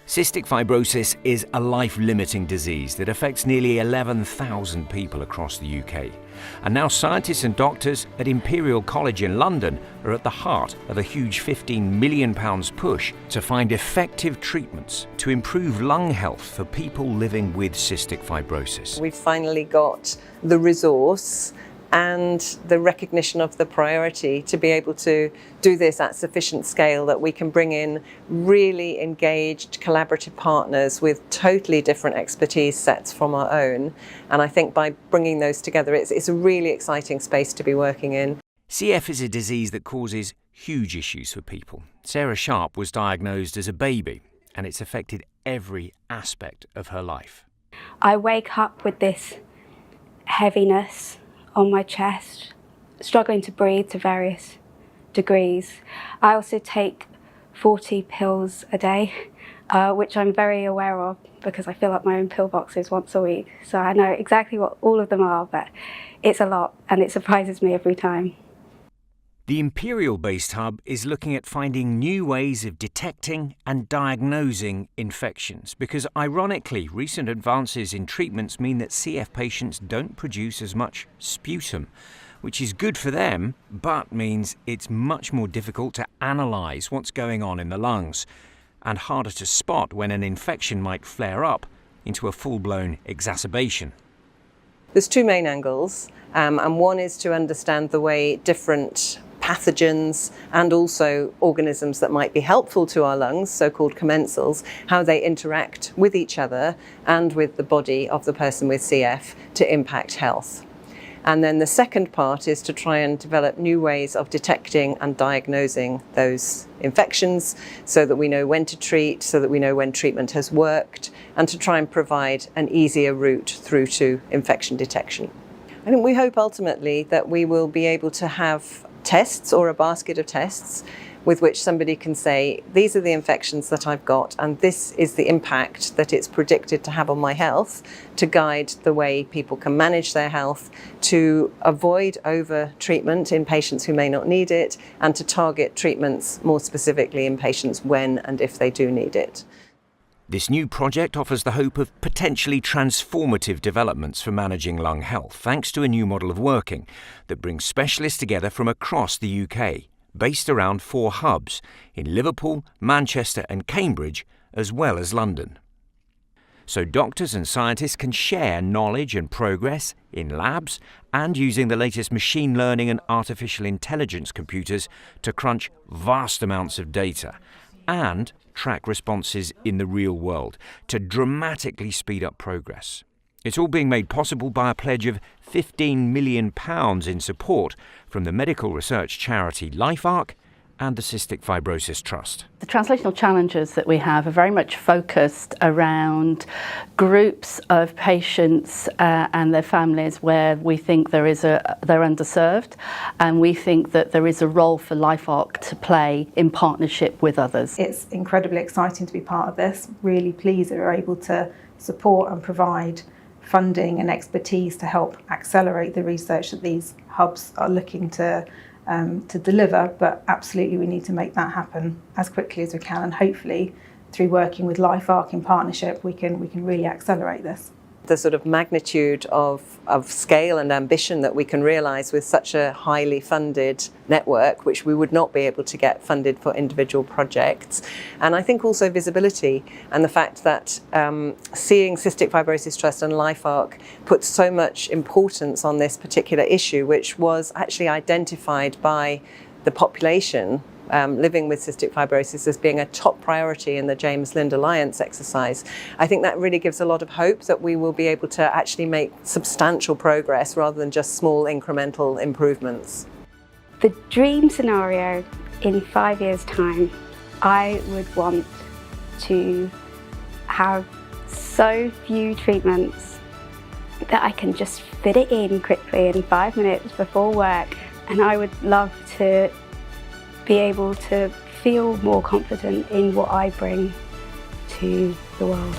Cystic fibrosis is a life-limiting disease that affects nearly 11,000 people across the UK. And now scientists and doctors at Imperial College in London are at the heart of a huge £15 million push to find effective treatments to improve lung health for people living with cystic fibrosis. We've finally got the resource and the recognition of the priority to be able to do this at sufficient scale that we can bring in really engaged collaborative partners with totally different expertise sets from our own. And I think by bringing those together, it's a really exciting space to be working in. CF is a disease that causes huge issues for people. Sarah Sharp was diagnosed as a baby, and it's affected every aspect of her life. I wake up with this heaviness on my chest, struggling to breathe to various degrees. I also take 40 pills a day, which I'm very aware of because I fill up my own pill boxes once a week. So I know exactly what all of them are, but it's a lot and it surprises me every time. The Imperial-based hub is looking at finding new ways of detecting and diagnosing infections because, ironically, recent advances in treatments mean that CF patients don't produce as much sputum, which is good for them, but means it's much more difficult to analyse what's going on in the lungs and harder to spot when an infection might flare up into a full-blown exacerbation. There's two main angles, and one is to understand the way different pathogens and also organisms that might be helpful to our lungs, so-called commensals, how they interact with each other and with the body of the person with CF to impact health. And then the second part is to try and develop new ways of detecting and diagnosing those infections so that we know when to treat, so that we know when treatment has worked, and to try and provide an easier route through to infection detection. I think we hope ultimately that we will be able to have tests or a basket of tests with which somebody can say, these are the infections that I've got and this is the impact that it's predicted to have on my health, to guide the way people can manage their health, to avoid over-treatment in patients who may not need it, and to target treatments more specifically in patients when and if they do need it. This new project offers the hope of potentially transformative developments for managing lung health, thanks to a new model of working that brings specialists together from across the UK, based around 4 hubs in Liverpool, Manchester and Cambridge, as well as London. So doctors and scientists can share knowledge and progress in labs and using the latest machine learning and artificial intelligence computers to crunch vast amounts of data and track responses in the real world to dramatically speed up progress. It's all being made possible by a pledge of £15 million in support from the medical research charity LifeArc and the Cystic Fibrosis Trust. The translational challenges that we have are very much focused around groups of patients and their families where we think they're underserved, and we think that there is a role for LifeArc to play in partnership with others. It's incredibly exciting to be part of this. Really pleased that we're able to support and provide funding and expertise to help accelerate the research that these hubs are looking to deliver, but absolutely we need to make that happen as quickly as we can, and hopefully through working with LifeArc in partnership we can really accelerate this. The sort of magnitude of scale and ambition that we can realise with such a highly funded network, which we would not be able to get funded for individual projects. And I think also visibility and the fact that seeing Cystic Fibrosis Trust and LifeArc put so much importance on this particular issue, which was actually identified by the population living with cystic fibrosis as being a top priority in the James Lind Alliance exercise. I think that really gives a lot of hope that we will be able to actually make substantial progress rather than just small incremental improvements. The dream scenario in 5 years' time, I would want to have so few treatments that I can just fit it in quickly in 5 minutes before work, and I would love to be able to feel more confident in what I bring to the world.